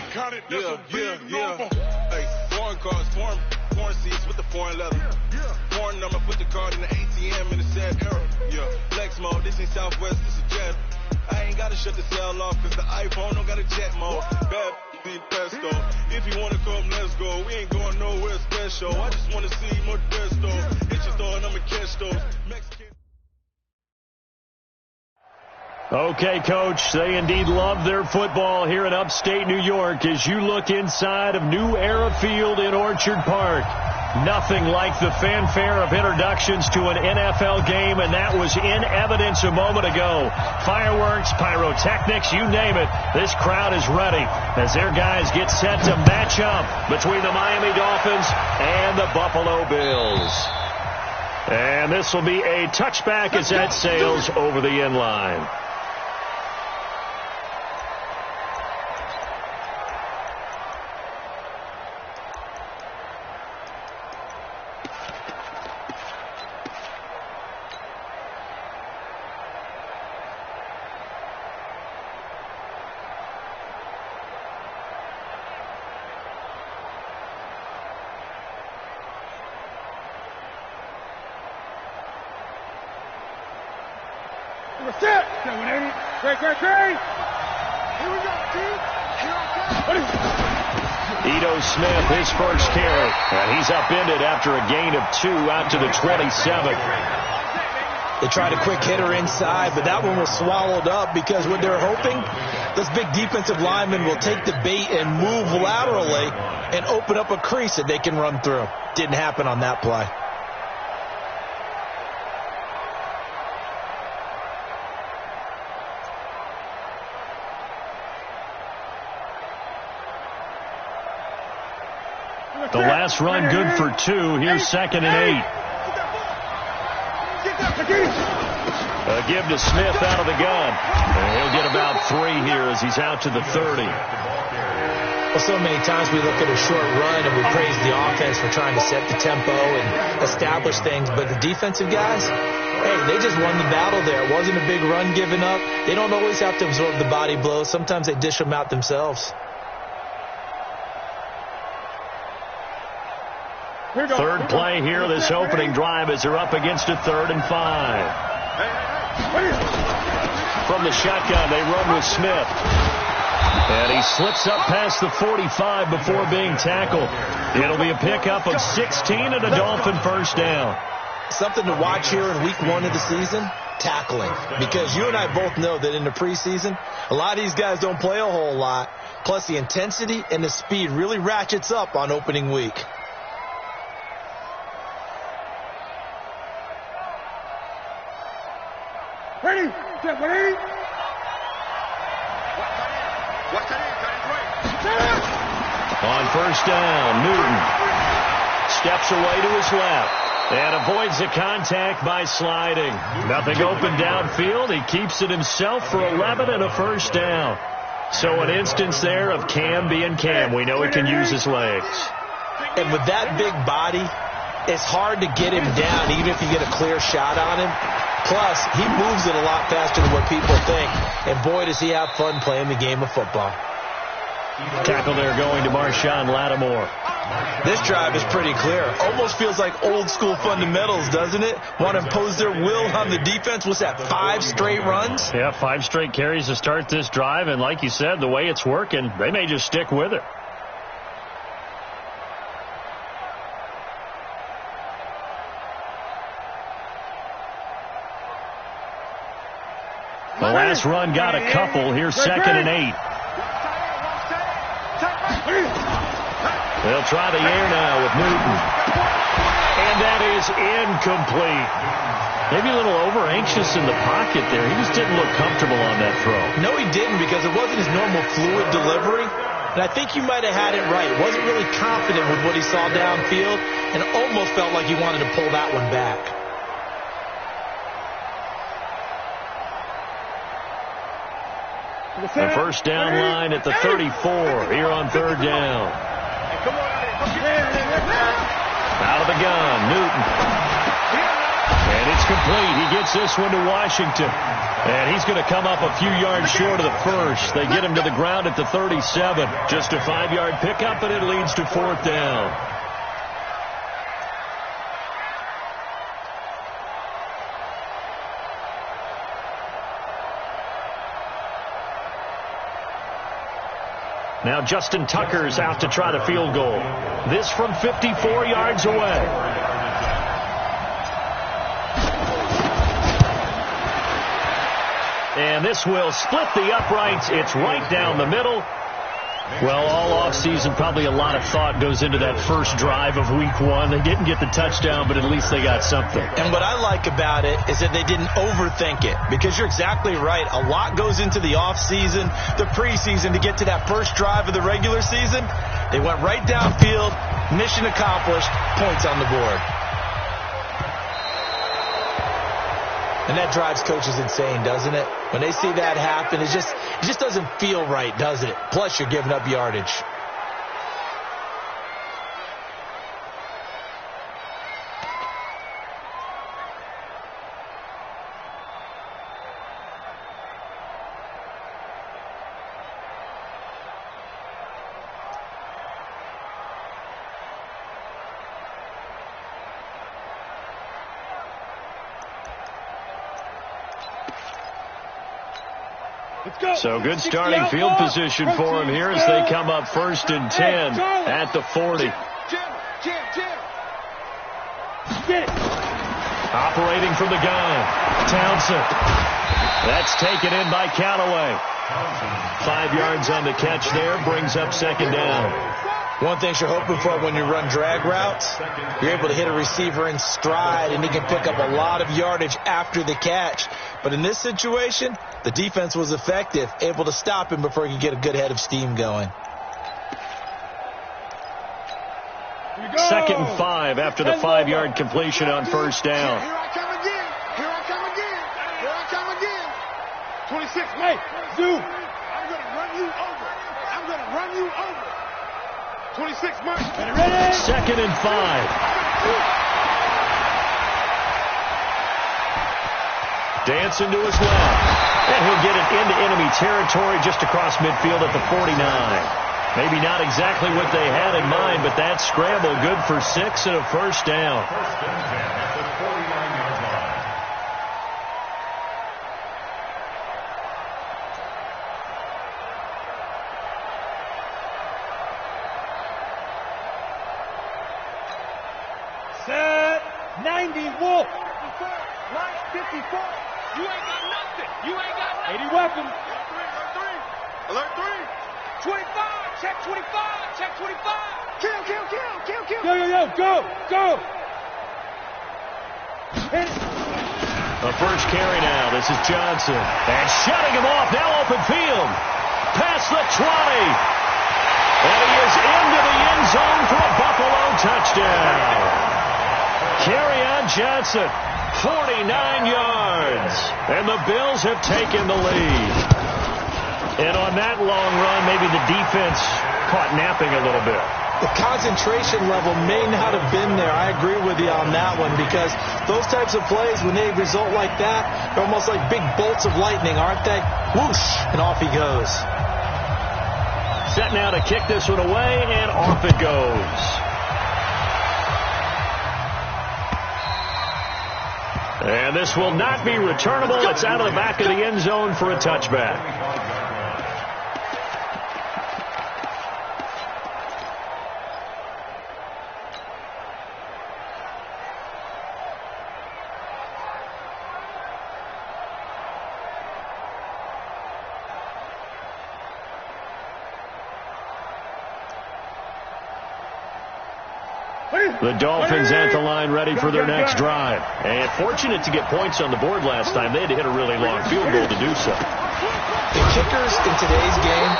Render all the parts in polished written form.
Hey, foreign cars, foreign seats with the foreign leather. Foreign number, put the card in the ATM in the said era. Flex mode, this ain't Southwest, this is Jet. I ain't gotta shut the cell off, cause the iPhone don't got a jet mode. Bad be pesto. If you wanna come, let's go. We ain't going nowhere special. I just wanna see Modesto. Hit your store and I'ma catch those Mexican. Okay, Coach, they indeed love their football here in upstate New York as you look inside of New Era Field in Orchard Park. Nothing like the fanfare of introductions to an NFL game, and that was in evidence a moment ago. Fireworks, pyrotechnics, you name it. This crowd is ready as their guys get set to match up between the Miami Dolphins and the Buffalo Bills. And this will be a touchback as that sails over the end line. Smith, his first carry, and he's upended after a gain of 2 out to the 27. They tried a quick hitter inside, but that one was swallowed up because what they're hoping, this big defensive lineman will take the bait and move laterally and open up a crease that they can run through. Didn't happen on that play. The last run good for 2. Here's 2nd and 8. A give to Smith out of the gun. And he'll get about 3 here as he's out to the 30. Well, so many times we look at a short run and we praise the offense for trying to set the tempo and establish things. But the defensive guys, hey, they just won the battle there. It wasn't a big run given up. They don't always have to absorb the body blows. Sometimes they dish them out themselves. Third play here, this opening drive as they're up against a 3rd and 5. From the shotgun, they run with Smith. And he slips up past the 45 before being tackled. It'll be a pickup of 16 and a Dolphin first down. Something to watch here in week 1 of the season, tackling. Because you and I both know that in the preseason, a lot of these guys don't play a whole lot. Plus the intensity and the speed really ratchets up on opening week. Ready, get ready. On first down, Newton steps away to his left and avoids the contact by sliding. Nothing open downfield. He keeps it himself for 11 and a first down. So an instance there of Cam being Cam. We know he can use his legs. And with that big body, it's hard to get him down even if you get a clear shot on him. Plus, he moves it a lot faster than what people think. And boy, does he have fun playing the game of football. Tackle there going to Marshawn Lattimore. This drive is pretty clear. Almost feels like old school fundamentals, doesn't it? Want to impose their will on the defense. What's that, 5 straight runs? Yeah, 5 straight carries to start this drive. And like you said, the way it's working, they may just stick with it. The last run got a couple. Here's 2nd and 8. They'll try the air now with Newton. And that is incomplete. Maybe a little over-anxious in the pocket there. He just didn't look comfortable on that throw. No, he didn't, because it wasn't his normal fluid delivery. And I think you might have had it right. Wasn't really confident with what he saw downfield and almost felt like he wanted to pull that one back. The first down line at the 34 here on 3rd down. Out of the gun, Newton. And it's complete. He gets this one to Washington. And he's going to come up a few yards short of the first. They get him to the ground at the 37. Just a 5-yard pickup, and it leads to 4th down. Now Justin Tucker's out to try the field goal. This from 54 yards away. And this will split the uprights. It's right down the middle. Well, all offseason, probably a lot of thought goes into that first drive of week 1. They didn't get the touchdown, but at least they got something. And what I like about it is that they didn't overthink it, because you're exactly right. A lot goes into the offseason, the preseason, to get to that first drive of the regular season. They went right downfield, mission accomplished, points on the board. And that drives coaches insane, doesn't it? When they see that happen, it just doesn't feel right, does it? Plus, you're giving up yardage. So good starting field position for him here as they come up 1st and 10 at the 40. Operating from the gun, Townsend. That's taken in by Callaway. 5 yards on the catch there, brings up 2nd down. One thing you're hoping for when you run drag routes, you're able to hit a receiver in stride, and he can pick up a lot of yardage after the catch. But in this situation, the defense was effective, able to stop him before he could get a good head of steam going. 2nd and 5 after the 5-yard completion on 1st down. Here I come again. Here I come again. Here I come again. 26, mate. Zoo. I'm going to run you over. I'm going to run you over. 26, Mike. Ready? 2nd and 5. Dancing to his left. And he'll get it into enemy territory just across midfield at the 49. Maybe not exactly what they had in mind, but that scramble good for 6 and a 1st down. Set 90 Wolf. 54. You ain't got nothing. You ain't got nothing. 80 welcome. Alert 3. 25. Check 25. Check 25. Kill. Go. Hit it. The first carry now. This is Johnson. And shutting him off. Now open field. Past the 20. And he is into the end zone for a Buffalo touchdown. Carry on Johnson. 49 yards. And the Bills have taken the lead. And on that long run, maybe the defense caught napping a little bit. The concentration level may not have been there. I agree with you on that one, because those types of plays, when they result like that, they're almost like big bolts of lightning, aren't they? Whoosh, and off he goes. Set now to kick this one away, and off it goes. And this will not be returnable. It's out of the back of the end zone for a touchback. The Dolphins at the line ready for their next drive. And fortunate to get points on the board last time. They had to hit a really long field goal to do so. The kickers in today's game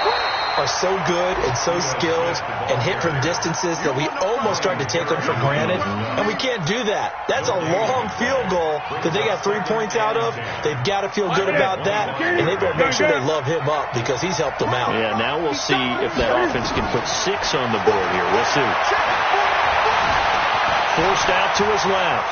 are so good and so skilled and hit from distances that we almost start to take them for granted. And we can't do that. That's a long field goal that they got 3 points out of. They've got to feel good about that. And they better make sure they love him up, because he's helped them out. Yeah, now we'll see if that offense can put 6 on the board here. We'll see. Forced out to his left.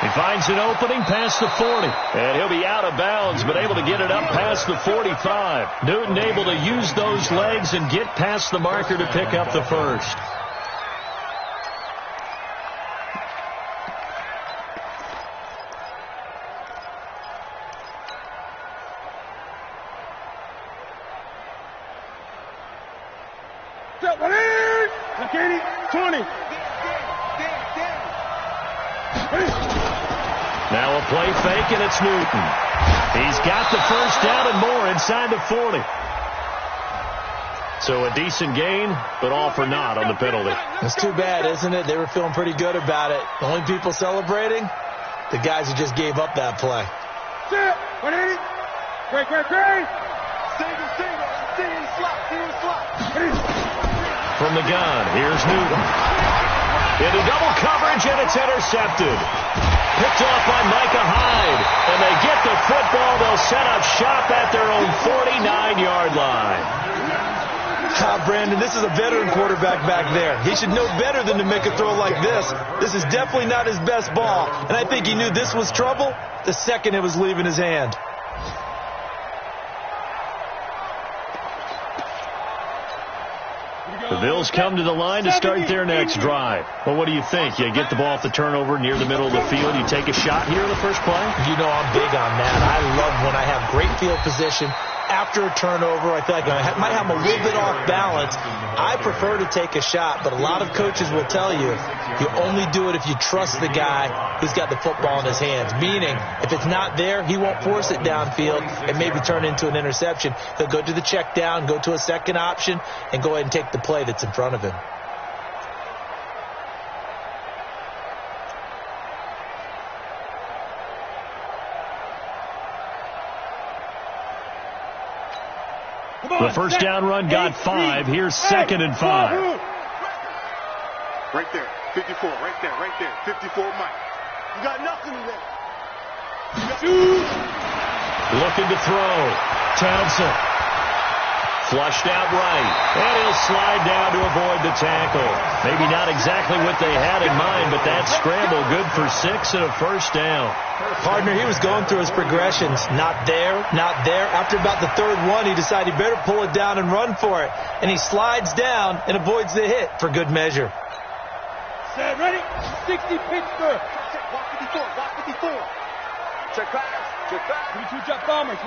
He finds an opening past the 40. And he'll be out of bounds, but able to get it up past the 45. Newton able to use those legs and get past the marker to pick up the first. McKinney, 20. Now a play fake, and it's Newton. He's got the first down and more inside the 40. So a decent gain, but all for naught on the penalty. It's too bad, isn't it? They were feeling pretty good about it. The only people celebrating, the guys who just gave up that play. Sit. 180. Great. Single slot. From the gun, here's Newton. Into double coverage, and it's intercepted. Picked off by Micah Hyde. And they get the football. They'll set up shop at their own 49-yard line. Brandon, this is a veteran quarterback back there. He should know better than to make a throw like this. This is definitely not his best ball. And I think he knew this was trouble the second it was leaving his hand. The Bills come to the line to start their next drive. Well, what do you think? You get the ball off the turnover near the middle of the field. You take a shot here in the first play? You know I'm big on that. I love when I have great field position. After a turnover, I feel like I might have a little bit off balance. I prefer to take a shot, but a lot of coaches will tell you only do it if you trust the guy who's got the football in his hands. Meaning, if it's not there, he won't force it downfield and maybe turn into an interception. He'll go to the check down, go to a second option, and go ahead and take the play that's in front of him. The first down run got 5. Here's 2nd and 5. Right there. 54. Right there. 54 Mike. You got nothing today. Looking to throw. Townsend. Flushed out right. And he'll slide down to avoid the tackle. Maybe not exactly what they had in mind, but that scramble good for 6 and a first down. Partner, he was going through his progressions. Not there. After about the third one, he decided he better pull it down and run for it. And he slides down and avoids the hit for good measure. Set, ready? 60 Pittsburgh. Block 54. Check pass. 22 Jet Bombers.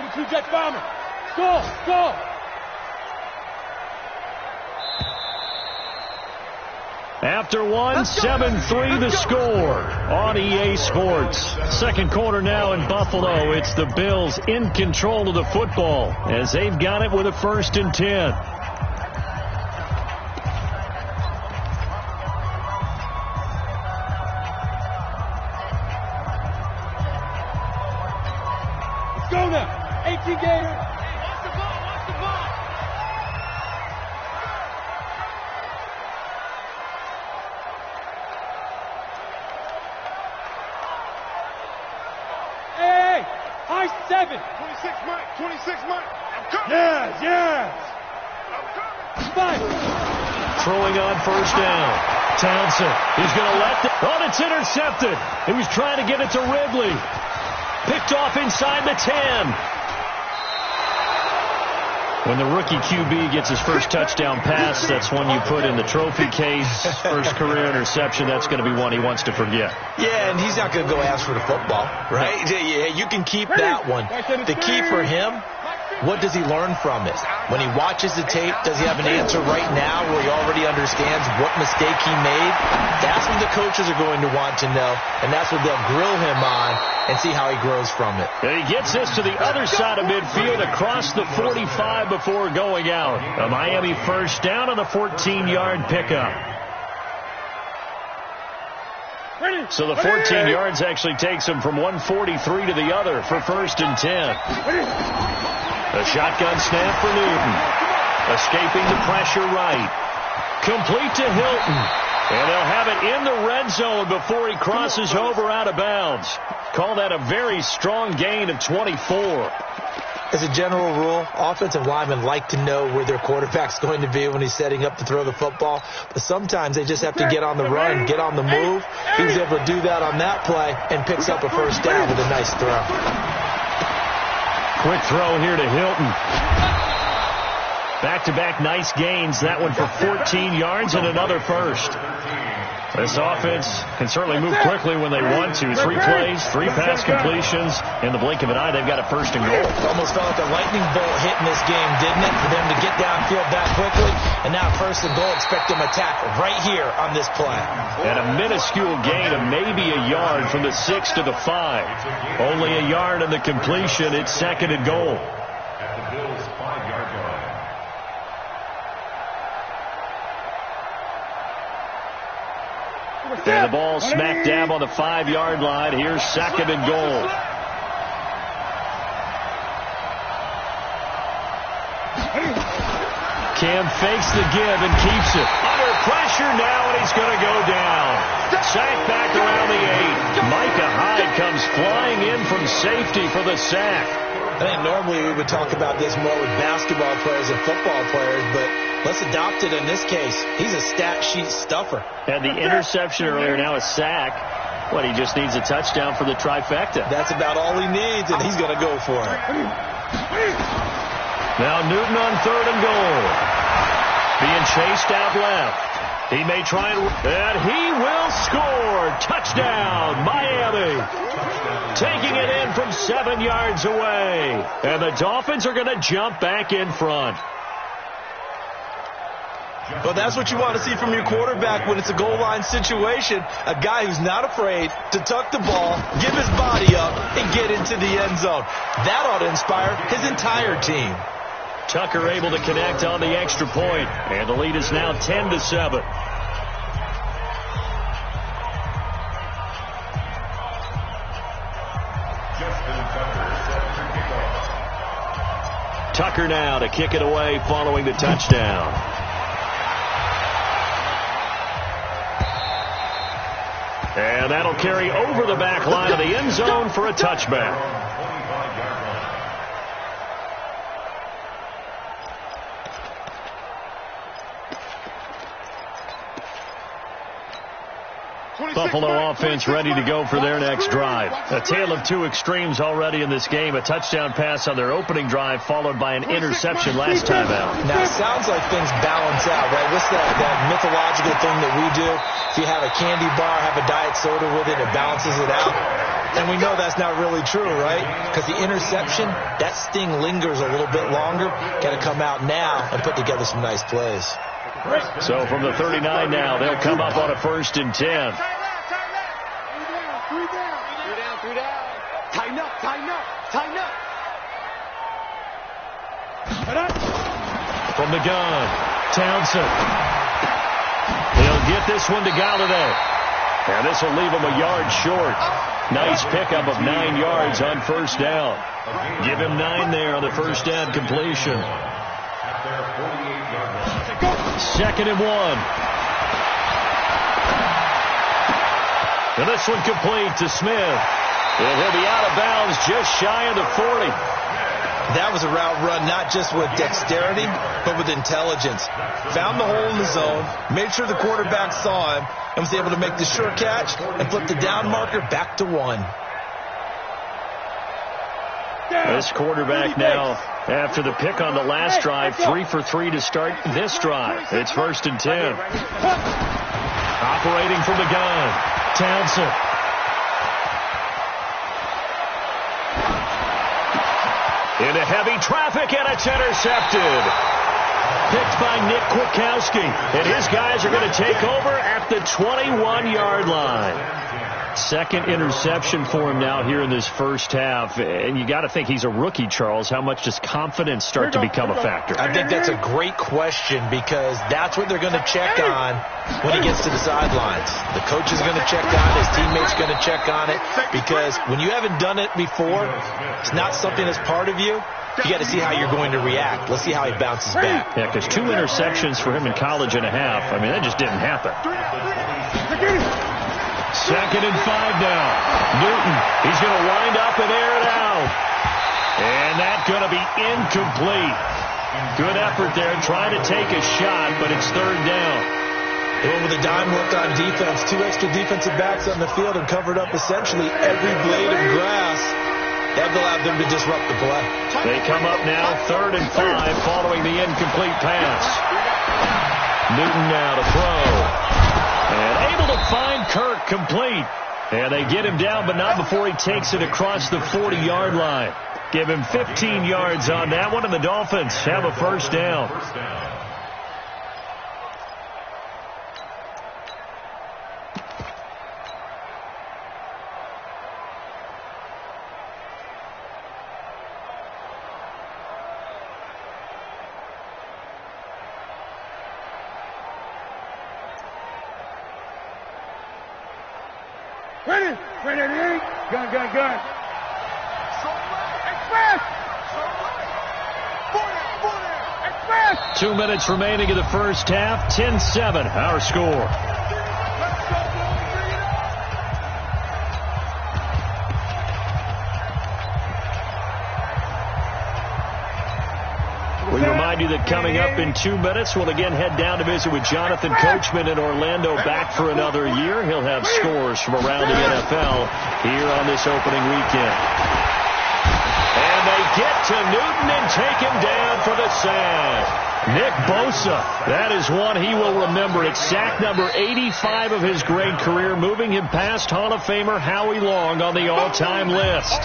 Score. After one, 7-3 the score on EA Sports. Second quarter now in Buffalo. It's the Bills in control of the football as they've got it with a 1st and 10. Let's go now. 18 Gator. Watch the ball. High 7. 26 Mike. I'm coming. Yes. I'm coming. 5. Throwing on first down. Townsend. He's going to let the... Oh, it's intercepted. He was trying to get it to Ridley. Picked off inside the 10. When the rookie QB gets his first touchdown pass, that's one you put in the trophy case. First career interception, that's going to be one he wants to forget. Yeah, and he's not going to go ask for the football, right? Yeah, you can keep that one. The key for him, what does he learn from it? When he watches the tape, does he have an answer right now where he already understands what mistake he made? That's what the coaches are going to want to know, and that's what they'll grill him on and see how he grows from it. And he gets this to the other side of midfield across the 45 before going out. A Miami first down on a 14-yard pickup. So the 14 yards actually takes him from 143 to the other for 1st and 10. A shotgun snap for Newton. Escaping the pressure right. Complete to Hilton. And they'll have it in the red zone before he crosses over out of bounds. Call that a very strong gain of 24. As a general rule, offensive linemen like to know where their quarterback's going to be when he's setting up to throw the football. But sometimes they just have to get on the run, get on the move. He was able to do that on that play and picks up a first down with a nice throw. Quick throw here to Hilton. Back-to-back nice gains. That one for 14 yards and another first. This offense can certainly move quickly when they want to. 3 plays, 3 pass completions. In the blink of an eye, they've got a first and goal. Almost felt like a lightning bolt hit in this game, didn't it? For them to get downfield that quickly. And now first and goal, expect them to tackle right here on this play. And a minuscule gain of maybe a yard from the 6 to the 5. Only a yard on the completion. It's second and goal. At the Bills' 5-yard line. And the ball smack dab on the 5-yard line. Here's second and goal. Cam fakes the give and keeps it. Under pressure now, and he's going to go down. Sack back around the 8. Micah Hyde comes flying in from safety for the sack. I think normally we would talk about this more with basketball players and football players, but let's adopt it in this case. He's a stat sheet stuffer. And the interception earlier, now a sack. What, he just needs a touchdown for the trifecta. That's about all he needs, and he's going to go for it. Now Newton on third and goal. Being chased out left. He may try and he will score. Touchdown, Miami. Taking it in from 7 yards away. And the Dolphins are going to jump back in front. Well, that's what you want to see from your quarterback when it's a goal line situation. A guy who's not afraid to tuck the ball, give his body up, and get into the end zone. That ought to inspire his entire team. Tucker able to connect on the extra point, and the lead is now 10-7. Tucker now to kick it away following the touchdown. And that'll carry over the back line of the end zone for a touchback. Buffalo offense ready to go for their next drive. A tale of 2 extremes already in this game. A touchdown pass on their opening drive followed by an interception last time out. Now, it sounds like things balance out, right? What's that mythological thing that we do? If you have a candy bar, have a diet soda with it, it balances it out. And we know that's not really true, right? Because the interception, that sting lingers a little bit longer. Got to come out now and put together some nice plays. So from the 39 now, they'll come up on a 1st and 10. Three down. Tighten up. From the gun, Townsend. He'll get this one to Galladay. And this will leave him a yard short. Nice pickup of 9 yards on first down. Give him 9 there on the first down completion. 2nd and 1. And this one complete to Smith. And he'll be out of bounds just shy of the 40. That was a route run not just with dexterity, but with intelligence. Found the hole in the zone, made sure the quarterback saw him, and was able to make the short catch and flip the down marker back to 1. This quarterback now, after the pick on the last drive, 3 for 3 to start this drive. It's 1st and 10. Operating from the gun, Townsend. Into heavy traffic, and it's intercepted. Picked by Nick Kwiatkowski. And his guys are going to take over at the 21-yard line. Second interception for him now here in this first half. And you got to think he's a rookie, Charles. How much does confidence start to become a factor? I think that's a great question because that's what they're going to check on when he gets to the sidelines. The coach is going to check on it. His teammates are going to check on it because when you haven't done it before, it's not something that's part of you. You got to see how you're going to react. Let's see how he bounces back. Yeah, because 2 interceptions for him in college and a half. I mean, that just didn't happen. 2nd and 5 now. Newton, he's going to wind up and air it out. And that's going to be incomplete. Good effort there, trying to take a shot, but it's third down. Well, with a dime work on defense, 2 extra defensive backs on the field and covered up essentially every blade of grass, that will allow them to disrupt the play. They come up now 3rd and 5 following the incomplete pass. Newton now to throw. And able to find Kirk complete. And they get him down, but not before he takes it across the 40-yard line. Give him 15 yards on that one, and the Dolphins have a first down. Ready, gun. Express! 2 minutes remaining in the first half. 10-7, our score. We remind you that coming up in 2 minutes, we'll again head down to visit with Jonathan Coachman in Orlando, back for another year. He'll have scores from around the NFL here on this opening weekend. And they get to Newton and take him down for the sack. Nick Bosa, that is one he will remember. It's sack number 85 of his great career, moving him past Hall of Famer Howie Long on the all-time list.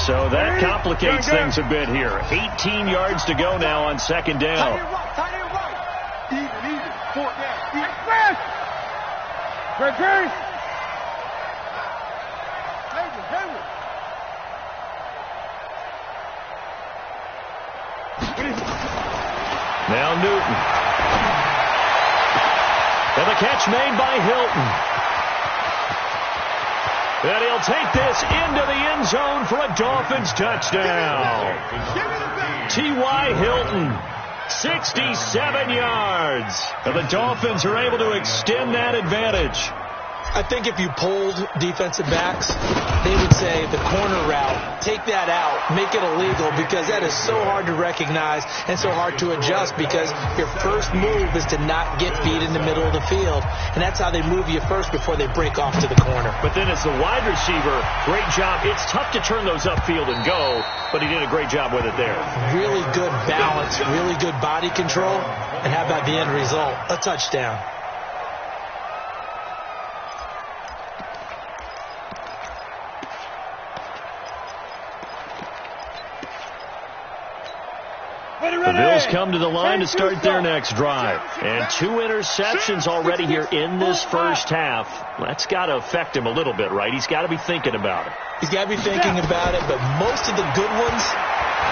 So that complicates things a bit here. 18 yards to go now on second down. Even. 4th down. Express! Gregory! Now Newton. And the catch made by Hilton. And he'll take this into the end zone for a Dolphins touchdown. T.Y. Hilton, 67 yards. And the Dolphins are able to extend that advantage. I think if you polled defensive backs, they would say the corner route, take that out, make it illegal, because that is so hard to recognize and so hard to adjust, because your first move is to not get beat in the middle of the field. And that's how they move you first before they break off to the corner. But then as the wide receiver, great job. It's tough to turn those upfield and go, but he did a great job with it there. Really good balance, really good body control. And how about the end result? A touchdown. The Bills come to the line to start their next drive. And 2 interceptions already here in this first half. That's got to affect him a little bit, right? He's got to be thinking about it. He's got to be thinking about it, but most of the good ones,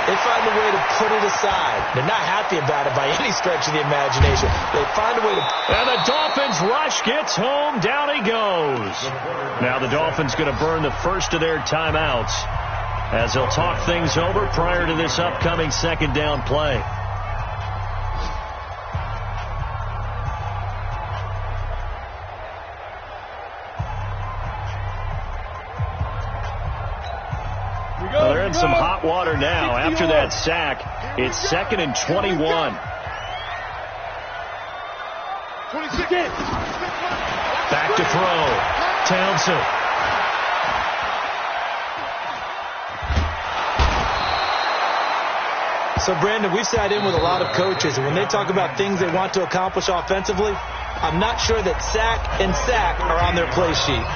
they find a way to put it aside. They're not happy about it by any stretch of the imagination. They find a way to... And the Dolphins rush gets home. Down he goes. Now the Dolphins going to burn the first of their timeouts, as they'll talk things over prior to this upcoming second down play. Well, they're in some hot water now. After that sack, it's 2nd and 21. 26. Back to throw. Townsend. So, Brandon, we've sat in with a lot of coaches, and when they talk about things they want to accomplish offensively, I'm not sure that sack and sack are on their play sheet.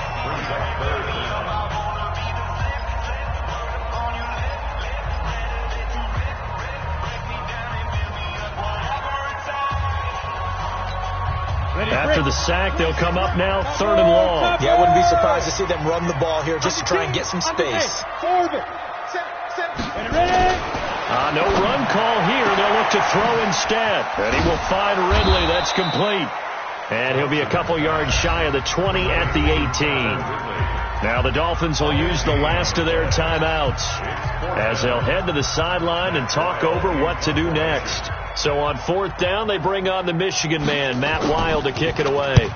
After the sack, they'll come up now 3rd and long. Yeah, I wouldn't be surprised to see them run the ball here just to try and get some space. No run call here. They'll look to throw instead. And he will find Ridley. That's complete. And he'll be a couple yards shy of the 20 at the 18. Now the Dolphins will use the last of their timeouts, as they'll head to the sideline and talk over what to do next. So on 4th down, they bring on the Michigan man, Matt Wild, to kick it away.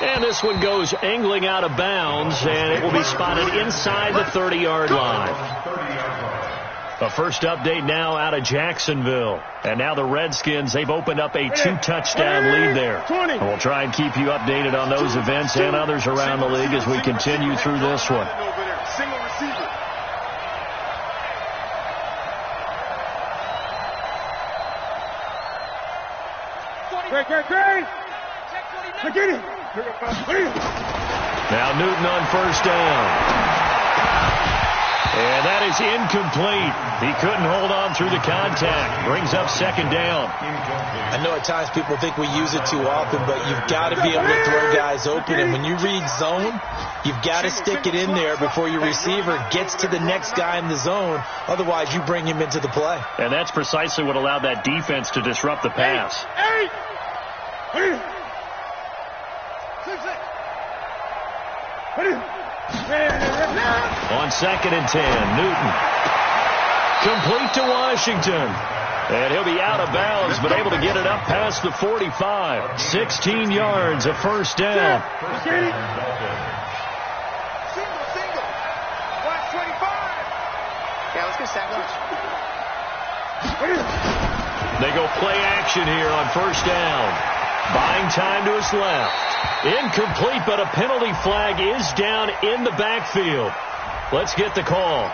And this one goes angling out of bounds, and it will be spotted inside the 30-yard line. A first update now out of Jacksonville. And now the Redskins, they've opened up a 2-touchdown lead there. And we'll try and keep you updated on those events and others around the league as we continue through this one. Single receiver. Great. Get it. Now Newton on first down. And that is incomplete. He couldn't hold on through the contact. Brings up second down. I know at times people think we use it too often, but you've got to be able to throw guys open. And when you read zone, you've got to stick it in there before your receiver gets to the next guy in the zone. Otherwise, you bring him into the play. And that's precisely what allowed that defense to disrupt the pass. On 2nd and 10, Newton. Complete to Washington. And he'll be out of bounds, but able to get it up past the 45. 16 yards, a first down. Single. 125. Yeah, let's get Sandwich. They go play action here on first down. Buying time to his left. Incomplete, but a penalty flag is down in the backfield. Let's get the call.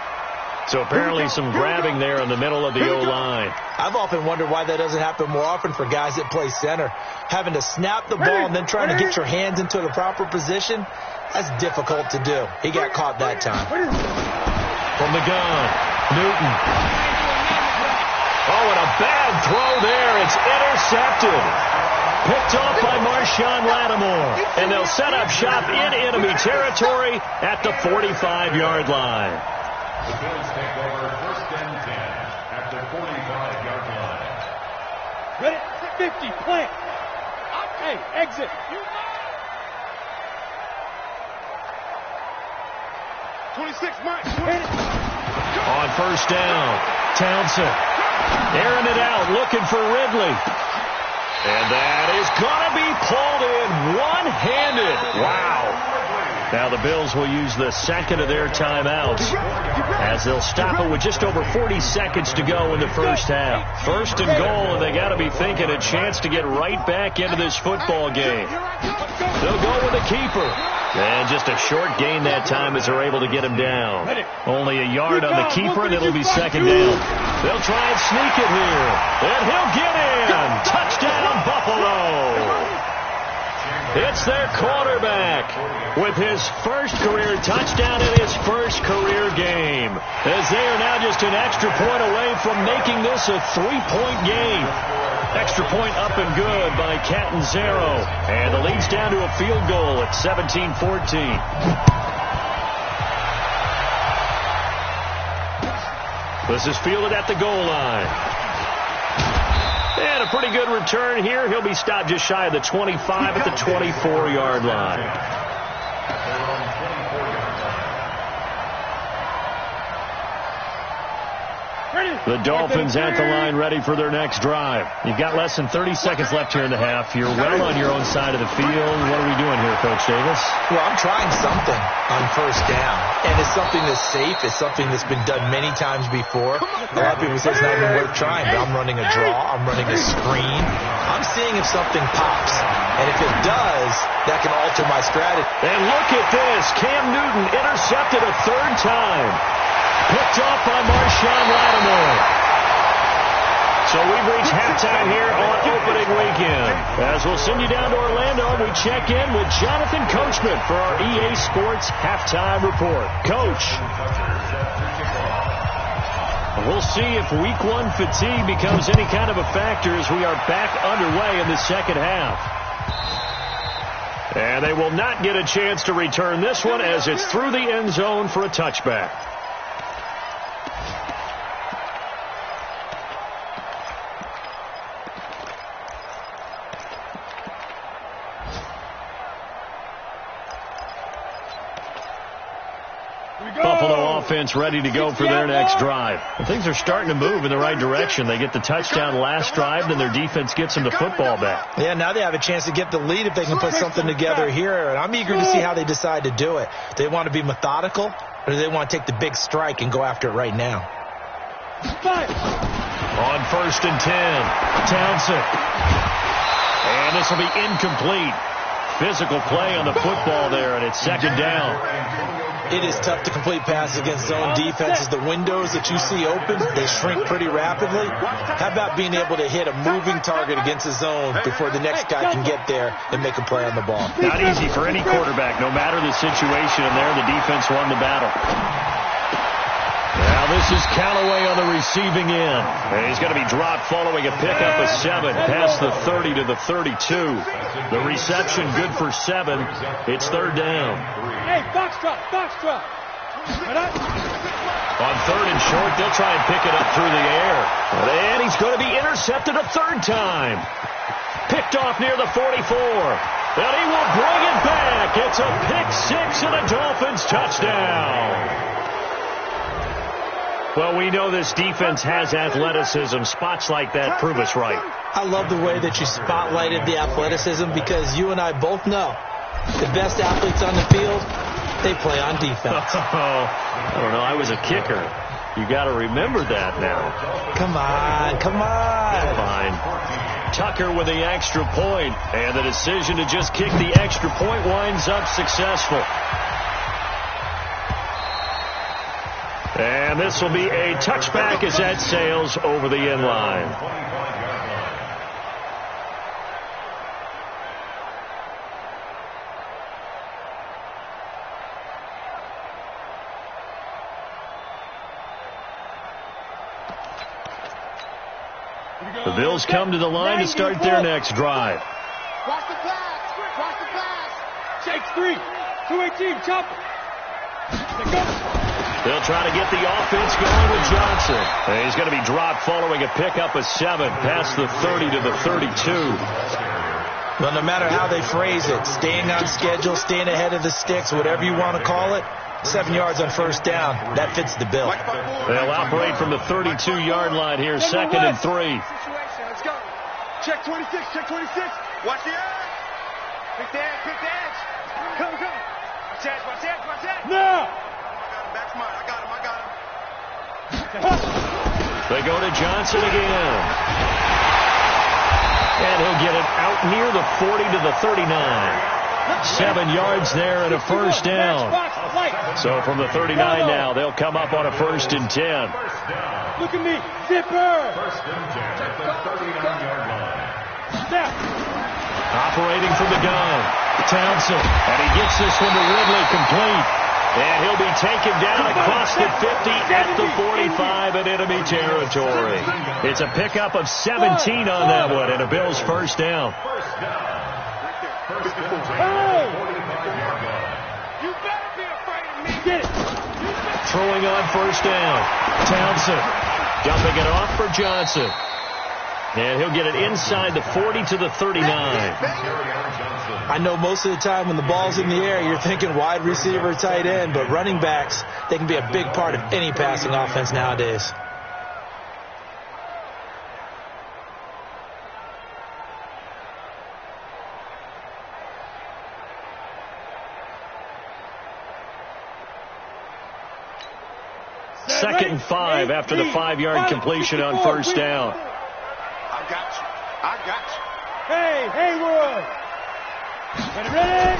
So apparently some grabbing there in the middle of the O-line. I've often wondered why that doesn't happen more often for guys that play center. Having to snap the ball and then trying to get your hands into the proper position, that's difficult to do. He got caught that time. From the gun, Newton. Oh, and a bad throw there. It's intercepted. Picked off by Marshawn Lattimore. And they'll set up shop in enemy territory at the 45-yard line. The Bills take over 1st and 10 at the 45-yard line. Ready? 50. Plant. Hey, exit. 26, Mike. On first down, Townsend. Airing it out, looking for Ridley. And that is going to be pulled in one-handed. Wow. Now the Bills will use the second of their timeouts as they'll stop it with just over 40 seconds to go in the first half. 1st and goal, and they got to be thinking a chance to get right back into this football game. They'll go with the keeper. And just a short gain that time as they're able to get him down. Only a yard on the keeper, and it'll be second down. They'll try and sneak it here. And he'll get in. Touchdown, Buffalo. It's their quarterback with his first career touchdown in his first career game, as they are now just an extra point away from making this a 3-point game. Extra point up and good by Catanzaro, and the lead's down to a field goal at 17-14. This is fielded at the goal line. And a pretty good return here. He'll be stopped just shy of the 25 at the 24-yard line. The Dolphins at the line ready for their next drive. You've got less than 30 seconds left here in the half. You're well on your own side of the field. What are we doing here, Coach Davis? Well, I'm trying something on first down. And it's something that's safe. It's something that's been done many times before. A lot of people say it's not even worth trying, but I'm running a draw. I'm running a screen. I'm seeing if something pops. And if it does, that can alter my strategy. And look at this. Cam Newton intercepted a third time. Picked off by Marshawn Lattimore. So we've reached halftime here on opening weekend. As we'll send you down to Orlando, we check in with Jonathan Coachman for our EA Sports Halftime Report. Coach, we'll see if Week 1 fatigue becomes any kind of a factor as we are back underway in the second half. And they will not get a chance to return this one as it's through the end zone for a touchback. offense ready to go for their next drive. And things are starting to move in the right direction. They get the touchdown last drive, then their defense gets them the football back. Yeah, now they have a chance to get the lead if they can put something together here. And I'm eager to see how they decide to do it. Do they want to be methodical, or do they want to take the big strike and go after it right now? On 1st and 10, Townsend. And this will be incomplete. Physical play on the football there, and it's 2nd down. It is tough to complete passes against zone defenses. The windows that you see open, they shrink pretty rapidly. How about being able to hit a moving target against a zone before the next guy can get there and make a play on the ball? Not easy for any quarterback. No matter the situation in there, the defense won the battle. Now this is Callaway on the receiving end. And he's going to be dropped following a pickup of 7 past the 30 to the 32. The reception good for 7. It's 3rd down. Hey, box drop, box drop. On 3rd and short, they'll try and pick it up through the air. And he's going to be intercepted a 3rd time. Picked off near the 44. And he will bring it back. It's a pick 6 and a Dolphins touchdown. Well, we know this defense has athleticism. Spots like that prove us right. I love the way that you spotlighted the athleticism, because you and I both know the best athletes on the field, they play on defense. I don't know. I was a kicker. You got to remember that now. Come on, come on. Fine. Tucker with the extra point, and the decision to just kick the extra point winds up successful. And this will be a touchback as that sails over the end line. The Bills come to the line to start their next drive. Watch the pass. Watch the pass. Shakes 3. 218. Chop it. Go. They'll try to get the offense going with Johnson. And he's going to be dropped following a pickup of 7 past the 30 to the 32. Well, no matter how they phrase it, staying on schedule, staying ahead of the sticks, whatever you want to call it, 7 yards on 1st down, that fits the bill. They'll operate from the 32-yard line here, 2nd and 3. Let's go. Check 26, check 26. Watch the edge. Pick the edge, pick the edge. Come. Watch edge, watch edge, watch edge. No. Back smart. I got him. They go to Johnson again. And he'll get it out near the 40 to the 39. 7 yards there and a 1st down. So from the 39 now, they'll come up on a 1st and 10. Look at me. Zipper. Operating from the gun. Townsend. And he gets this one to Ridley complete. And he'll be taken down across the 50 at the 45 in enemy territory. It's a pickup of 17 on that one and a Bills 1st down. Hey! You better be afraid of me. Get it. Throwing on 1st down. Townsend dumping it off for Johnson. And he'll get it inside the 40 to the 39. I know most of the time when the ball's in the air, you're thinking wide receiver, tight end, but running backs, they can be a big part of any passing offense nowadays. Second and 5 after the 5-yard completion on 1st down. I got you. Hey, Haywood. Ready?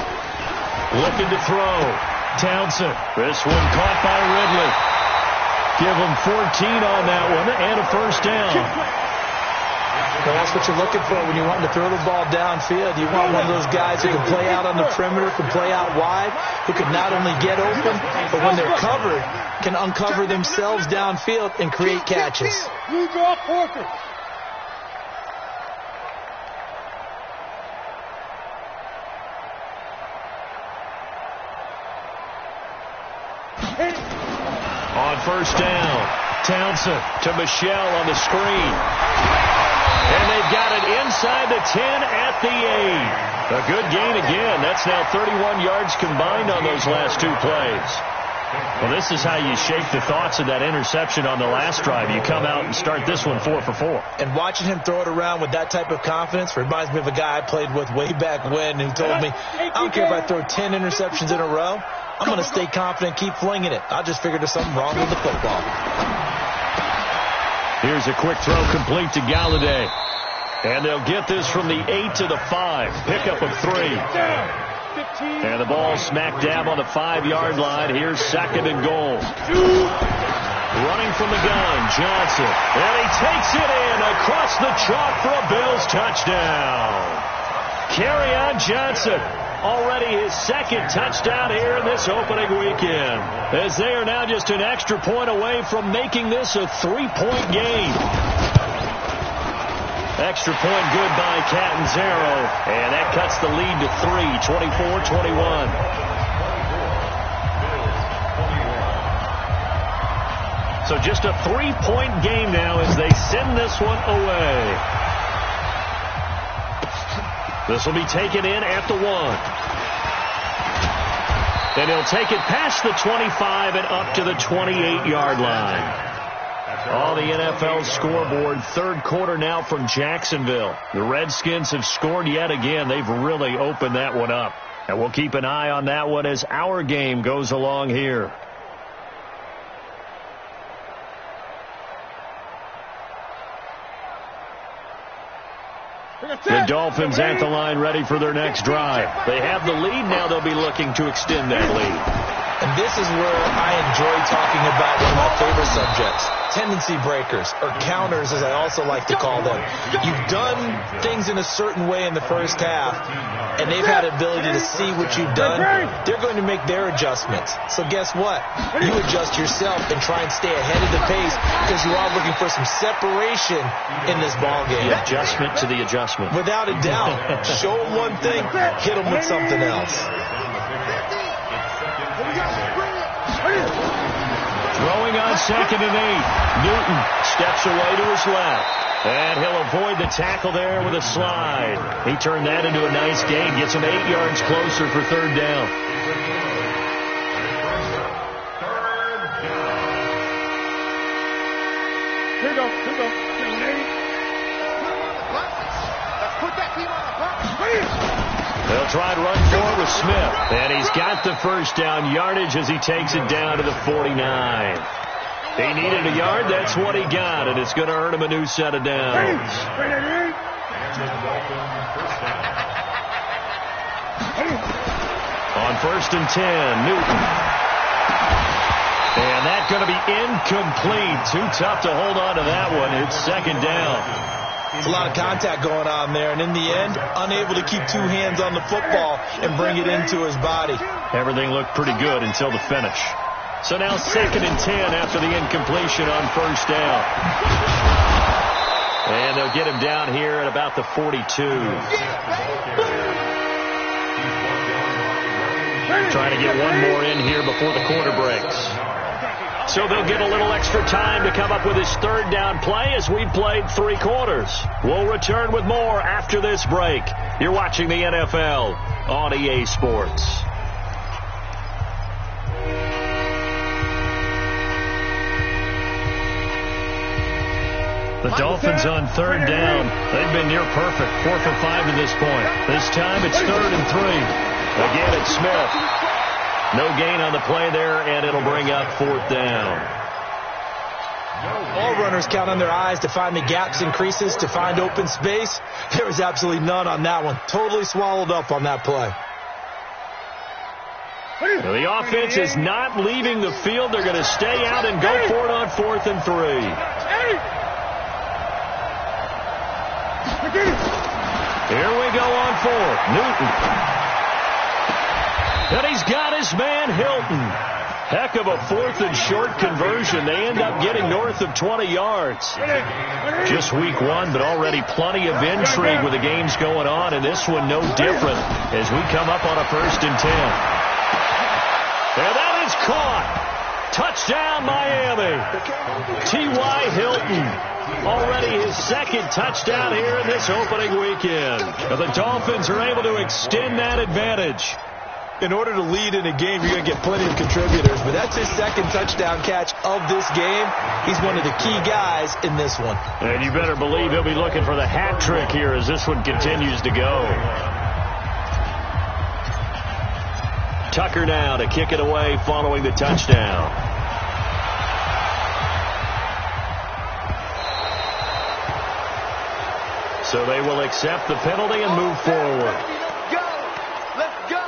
Looking to throw. Townsend. This one caught by Ridley. Give him 14 on that one and a 1st down. Well, that's what you're looking for when you want to throw the ball downfield. You want one of those guys who can play out on the perimeter, can play out wide, who can not only get open, but when they're covered, can uncover themselves downfield and create catches. You go Porter. On 1st down, Townsend to Michelle on the screen. And they've got it inside the 10 at the 8. A good gain again. That's now 31 yards combined on those last 2 plays. Well, this is how you shake the thoughts of that interception on the last drive. You come out and start this one 4 for 4. And watching him throw it around with that type of confidence reminds me of a guy I played with way back when who told me, I don't care if I throw 10 interceptions in a row, I'm going to stay confident, keep flinging it. I just figured there's something wrong with the football. Here's a quick throw complete to Galladay. And they'll get this from the 8 to the 5. Pickup of 3. And the ball smack dab on the 5-yard line. Here's 2nd and goal. Running from the gun, Johnson. And he takes it in across the chalk for a Bills touchdown. Kerryon Johnson. Already his 2nd touchdown here in this opening weekend. As they are now just an extra point away from making this a 3-point game. Extra point good by Catanzaro, and that cuts the lead to 3, 24-21. So just a 3-point game now as they send this one away. This will be taken in at the 1. Then he'll take it past the 25 and up to the 28-yard line. On the NFL scoreboard, 3rd quarter now from Jacksonville. The Redskins have scored yet again. They've really opened that one up. And we'll keep an eye on that one as our game goes along here. The Dolphins at the line ready for their next drive. They have the lead now. They'll be looking to extend that lead. And this is where I enjoy talking about one of my favorite subjects, tendency breakers, or counters as I also like to call them. You've done things in a certain way in the first half, and they've had the ability to see what you've done. They're going to make their adjustments. So guess what? You adjust yourself and try and stay ahead of the pace because you are looking for some separation in this ballgame. The adjustment to the adjustment. Without a doubt. Show them one thing, hit them with something else. Throwing on 2nd and 8. Newton steps away to his left. And he'll avoid the tackle there with a slide. He turned that into a nice gain. Gets him 8 yards closer for 3rd down. Here we go. Put that team on the purpose. They'll try to run forward with Smith. And he's got the 1st down yardage as he takes it down to the 49. He needed a yard. That's what he got. And it's going to earn him a new set of downs. On 1st and 10, Newton. And that's going to be incomplete. Too tough to hold on to that one. It's 2nd down. It's a lot of contact going on there, and in the end, unable to keep 2 hands on the football and bring it into his body. Everything looked pretty good until the finish. So now 2nd and 10 after the incompletion on 1st down. And they'll get him down here at about the 42. Trying to get one more in here before the quarter breaks. So they'll get a little extra time to come up with his 3rd down play as we played 3 quarters. We'll return with more after this break. You're watching the NFL on EA Sports. The Dolphins on 3rd down. They've been near perfect. 4 for 5 to this point. This time it's 3rd and 3. Again, it's Smith. No gain on the play there, and it'll bring up 4th down. All runners count on their eyes to find the gaps and creases, to find open space. There was absolutely none on that one. Totally swallowed up on that play. Now, the offense is not leaving the field. They're going to stay out and go for it on 4th and 3. Here we go on 4th. Newton. And he's got his man, Hilton. Heck of a 4th and short conversion. They end up getting north of 20 yards. Just week 1, but already plenty of intrigue with the games going on, and this one no different as we come up on a 1st and 10. And that is caught. Touchdown, Miami. T.Y. Hilton. Already his 2nd touchdown here in this opening weekend. And the Dolphins are able to extend that advantage. In order to lead in a game, you're going to get plenty of contributors, but that's his second touchdown catch of this game. He's one of the key guys in this one. And you better believe he'll be looking for the hat trick here as this one continues to go. Tucker now to kick it away following the touchdown. So they will accept the penalty and move forward. Let's go! Let's go!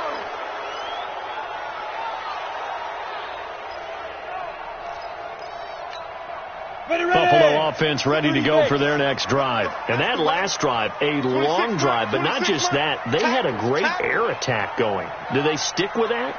Buffalo offense ready to go for their next drive. And that last drive, a long drive, but not just that. They had a great air attack going. Do they stick with that?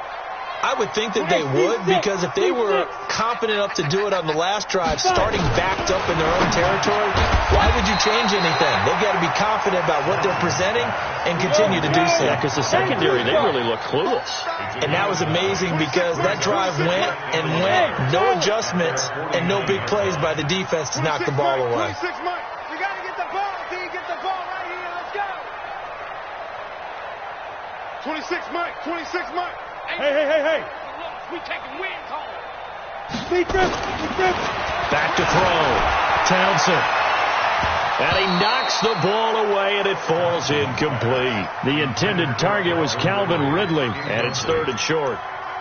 I would think that they would, because if they were confident enough to do it on the last drive, starting backed up in their own territory, why would you change anything? They've got to be confident about what they're presenting and continue to do so. Yeah, because the secondary, they really look clueless. And that was amazing because that drive went and went, no adjustments and no big plays by the defense to knock the ball away. 26 Mike. You got to get the ball. Can you get the ball right here? Let's go. 26 Mike. 26 Mike. Hey. We taking win call. Back to throw. Townsend. And he knocks the ball away, and it falls incomplete. The intended target was Calvin Ridley, and it's 3rd and short.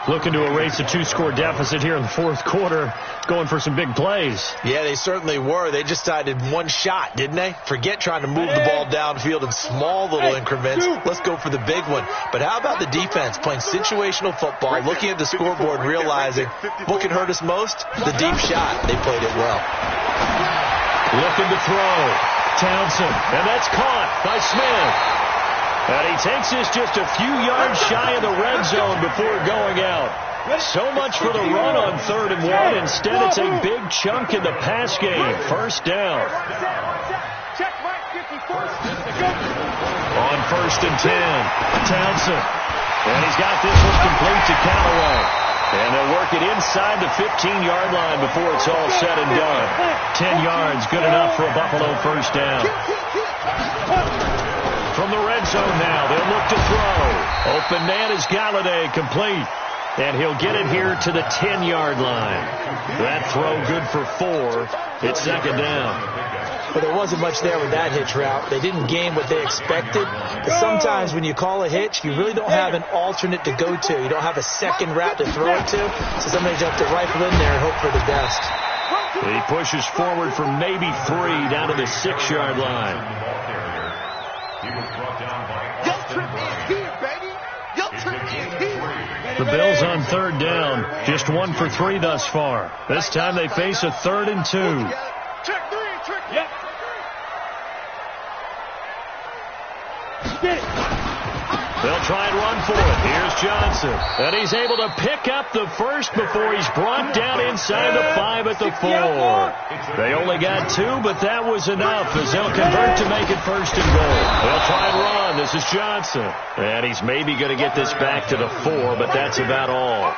Looking to erase a 2-score deficit here in the 4th quarter, going for some big plays. Yeah, they certainly were. They just decided one shot, didn't they? Forget trying to move the ball downfield in small little increments. Let's go for the big one. But how about the defense playing situational football, looking at the scoreboard, realizing what can hurt us most? The deep shot. They played it well. Looking to throw. Townsend, and that's caught by Smith. And he takes this just a few yards shy of the red zone before going out. So much for the run on 3rd and 1. Instead, it's a big chunk in the pass game. 1st down. On 1st and 10, Townsend. And he's got this one complete to Callaway. And they'll work it inside the 15-yard line before it's all said and done. 10 yards, good enough for a Buffalo 1st down. From the red zone now, they'll look to throw. Open man is Galladay, complete. And he'll get it here to the 10-yard line. That throw good for 4. It's 2nd down. But there wasn't much there with that hitch route. They didn't gain what they expected. But sometimes when you call a hitch, you really don't have an alternate to go to. You don't have a second route to throw it to. So somebody's have to rifle in there and hope for the best. He pushes forward for maybe 3 down to the 6-yard line. The Bills on 3rd down, just 1 for 3 thus far. This time they face a 3rd and 2. Check 3, check. Yep. They'll try and run for it. Here's Johnson. And he's able to pick up the first before he's brought down inside the 5 at the 4. They only got 2, but that was enough as they'll convert to make it 1st and goal. They'll try and run. This is Johnson. And he's maybe going to get this back to the 4, but that's about all.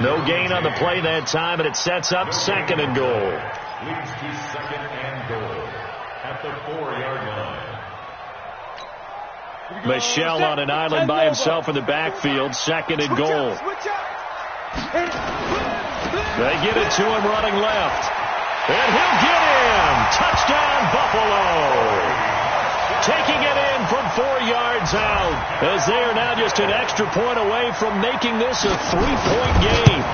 No gain on the play that time, and it sets up 2nd and goal. Leads to 2nd and goal at the 4-yard line. Michelle on an island by himself in the backfield. 2nd and goal. They get it to him running left. And he'll get in. Touchdown, Buffalo. Taking it in from 4 yards out as they are now just an extra point away from making this a 3-point game.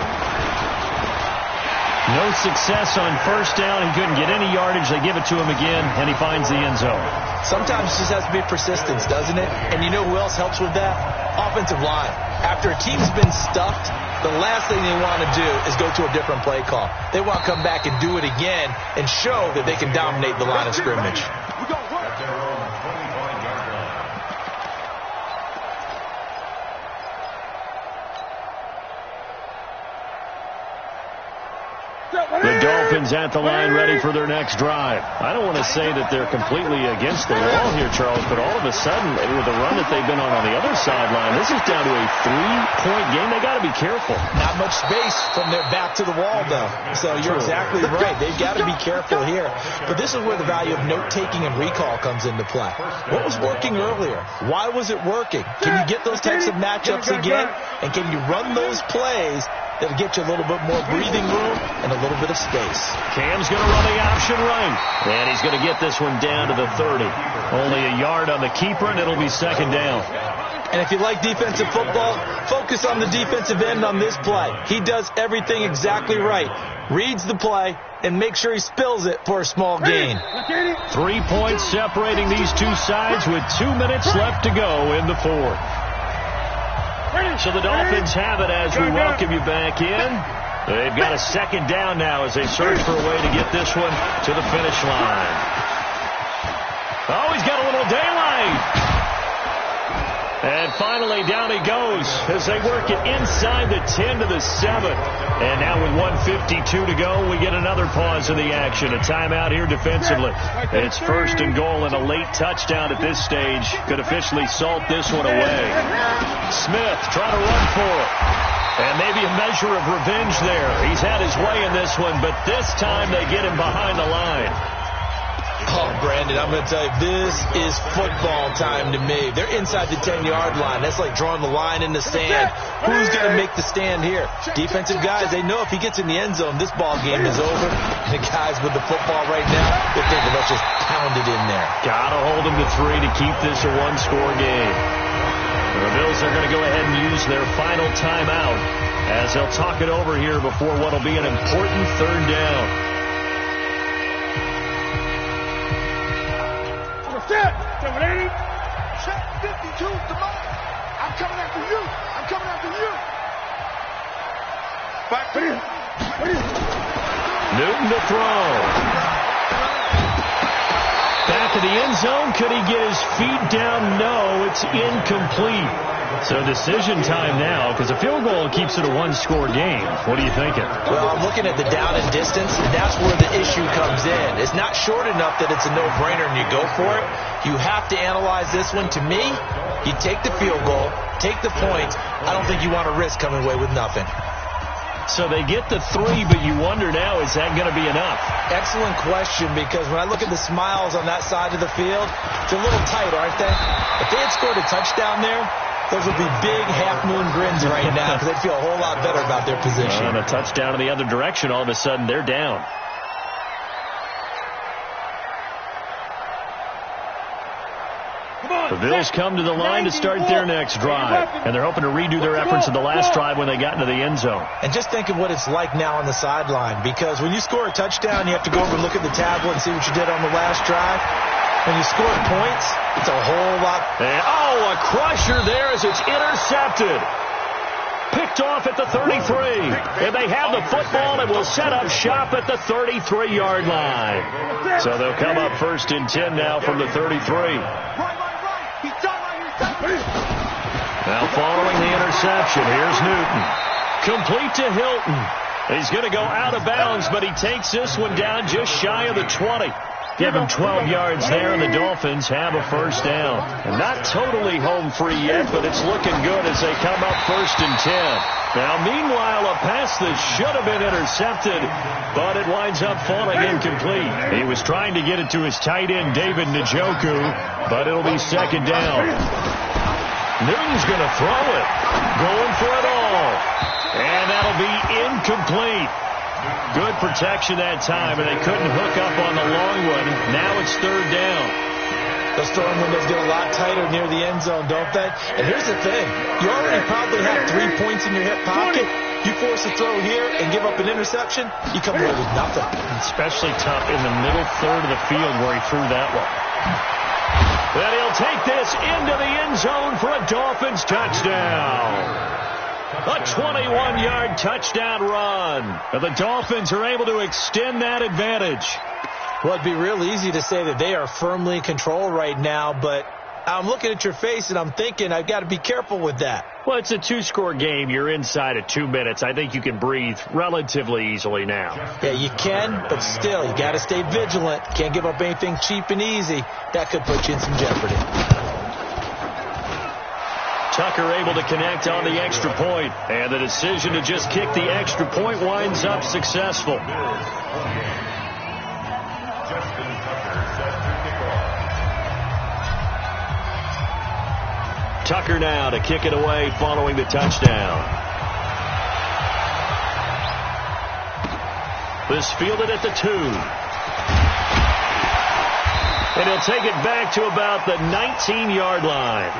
No success on 1st down. He couldn't get any yardage. They give it to him again, and he finds the end zone. Sometimes it just has to be persistence, doesn't it? And you know who else helps with that? Offensive line. After a team's been stuffed, the last thing they want to do is go to a different play call. They want to come back and do it again and show that they can dominate the line of scrimmage. The Dolphins is at the line ready for their next drive. I don't want to say that they're completely against the wall here, Charles, but all of a sudden, with the run that they've been on the other sideline, this is down to a 3-point game. They got to be careful. Not much space from their back to the wall, though. So you're exactly right. They've got to be careful here. But this is where the value of note-taking and recall comes into play. What was working earlier? Why was it working? Can you get those types of matchups again? And can you run those plays that'll get you a little bit more breathing room and a little bit of space? Cam's going to run the option right. And he's going to get this one down to the 30. Only a yard on the keeper, and it'll be second down. And if you like defensive football, focus on the defensive end on this play. He does everything exactly right. Reads the play and makes sure he spills it for a small gain. 3 points separating these two sides with 2 minutes left to go in the fourth. So the Dolphins have it as we welcome you back in. They've got a second down now as they search for a way to get this one to the finish line. Oh, he's got a little daylight. And finally, down he goes as they work it inside the 10 to the 7. And now with 1:52 to go, we get another pause in the action. A timeout here defensively. It's first and goal, and a late touchdown at this stage could officially salt this one away. Smith trying to run for it. And maybe a measure of revenge there. He's had his way in this one, but this time they get him behind the line. Oh, Brandon, I'm going to tell you, this is football time to me. They're inside the 10-yard line. That's like drawing the line in the sand. Who's going to make the stand here? Defensive guys, they know if he gets in the end zone, this ball game is over. And the guys with the football right now, they're thinking, let's just pound it in there. Got to hold them to 3 to keep this a one-score game. The Bills are going to go ahead and use their final timeout as they'll talk it over here before what will be an important third down. Set 780. Set 52 to mine. I'm coming after you. I'm coming after you. Back to you. Newton to throw. Back to the end zone. Could he get his feet down? No, it's incomplete. So decision time now, because a field goal keeps it a one-score game. What are you thinking? Well, I'm looking at the down and distance, and that's where the issue comes in. It's not short enough that it's a no-brainer and you go for it. You have to analyze this one. To me, you take the field goal, take the points. I don't think you want to risk coming away with nothing. So they get the 3, but you wonder now, is that going to be enough? Excellent question, because when I look at the smiles on that side of the field, it's a little tight, aren't they? If they had scored a touchdown there, those would be big half-moon grins right now because they'd feel a whole lot better about their position. And a touchdown in the other direction, all of a sudden, they're down. The Bills come to the line to start their next drive, and they're hoping to redo their efforts in the last drive when they got into the end zone. And just think of what it's like now on the sideline, because when you score a touchdown, you have to go over and look at the tablet and see what you did on the last drive. When you score points, it's a whole lot. And, a crusher there as it's intercepted. Picked off at the 33. And they have the football and will set up shop at the 33-yard line. So they'll come up first and 10 now from the 33. Now following the interception, here's Newton. Complete to Hilton. He's going to go out of bounds, but he takes this one down just shy of the 20. Give him 12 yards there, and the Dolphins have a first down. And not totally home free yet, but it's looking good as they come up first and 10. Now, meanwhile, a pass that should have been intercepted, but it winds up falling incomplete. He was trying to get it to his tight end, David Njoku, but it'll be second down. Newton's going to throw it. Going for it all. And that'll be incomplete. Good protection that time, and they couldn't hook up on the long one. Now it's third down. Those throwing windows get a lot tighter near the end zone, don't they? And here's the thing. You already probably have 3 points in your hip pocket. You force a throw here and give up an interception, you come away with nothing. Especially tough in the middle third of the field where he threw that one. Then he'll take this into the end zone for a Dolphins touchdown. A 21-yard touchdown run. And the Dolphins are able to extend that advantage. Well, it'd be real easy to say that they are firmly in control right now, but I'm looking at your face, and I'm thinking I've got to be careful with that. Well, it's a 2-score game. You're inside of 2 minutes. I think you can breathe relatively easily now. Yeah, you can, but still, you got to stay vigilant. Can't give up anything cheap and easy. That could put you in some jeopardy. Tucker able to connect on the extra point, and the decision to just kick the extra point winds up successful. Tucker now to kick it away following the touchdown. This fielded at the 2. And he'll take it back to about the 19-yard line.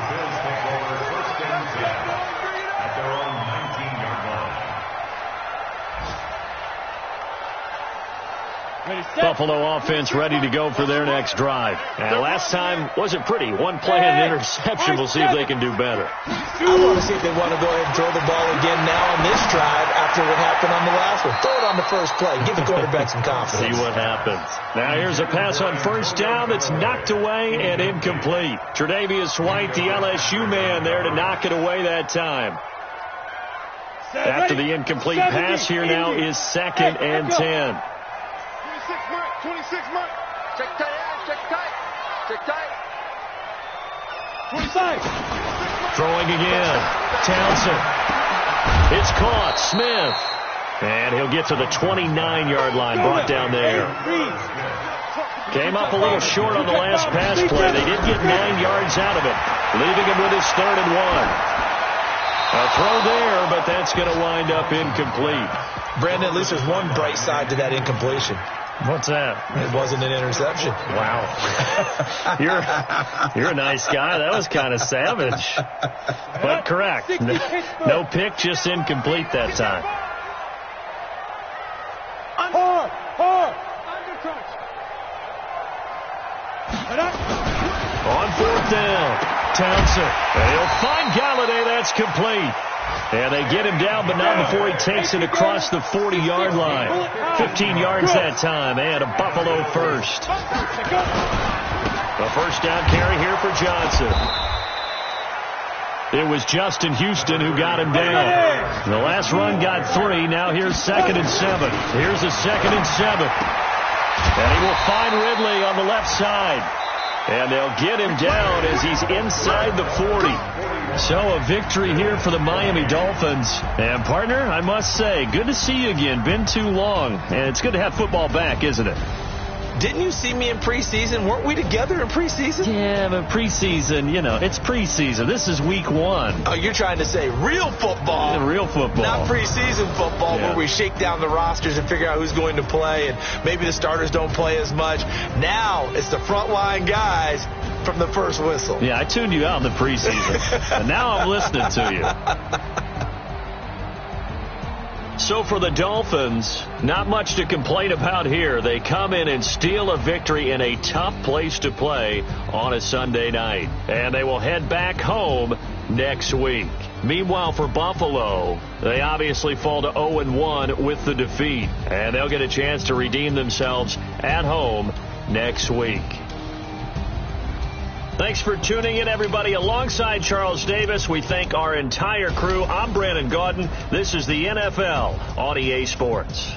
Buffalo offense ready to go for their next drive. And last time wasn't pretty. One play and an interception. We'll see if they can do better. I want to see if they want to go ahead and throw the ball again now on this drive after what happened on the last one. Throw it on the first play. Give the quarterback some confidence. See what happens. Now here's a pass on first down that's knocked away and incomplete. Tre'Davious White, the LSU man, there to knock it away that time. After the incomplete pass, here now is 2nd and 10. 26 mark. Check tight. Check tight. Check tight. 25. Throwing again. Townsend. It's caught. Smith. And he'll get to the 29-yard line. Brought down there. Came up a little short on the last pass play. They did get 9 yards out of it, leaving him with his 3rd and 1. A throw there, but that's going to wind up incomplete. Brandon, at least there's one bright side to that incompletion. What's that? It wasn't an interception. Wow. You're a nice guy. That was kind of savage. But correct. No pick, just incomplete that time. Hard. Undercount. On 4th down, Townsend. And he'll find Galladay. That's complete. And they get him down, but not before he takes it across the 40-yard line. 15 yards that time, and a Buffalo first. The first down carry here for Johnson. It was Justin Houston who got him down. The last run got 3. Now here's 2nd and 7. Here's a 2nd and 7. And he will find Ridley on the left side. And they'll get him down as he's inside the 40. So a victory here for the Miami Dolphins. And, partner, I must say, good to see you again. Been too long. And it's good to have football back, isn't it? Didn't you see me in preseason? Weren't we together in preseason? Yeah, but preseason, it's preseason. This is week 1. Oh, you're trying to say real football. Yeah, real football. Not preseason football where we shake down the rosters and figure out who's going to play, and maybe the starters don't play as much. Now it's the frontline guys from the first whistle. Yeah, I tuned you out in the preseason, and now I'm listening to you. So for the Dolphins, not much to complain about here. They come in and steal a victory in a tough place to play on a Sunday night. And they will head back home next week. Meanwhile, for Buffalo, they obviously fall to 0-1 with the defeat. And they'll get a chance to redeem themselves at home next week. Thanks for tuning in, everybody. Alongside Charles Davis, we thank our entire crew. I'm Brandon Gaudin. This is the NFL on EA Sports.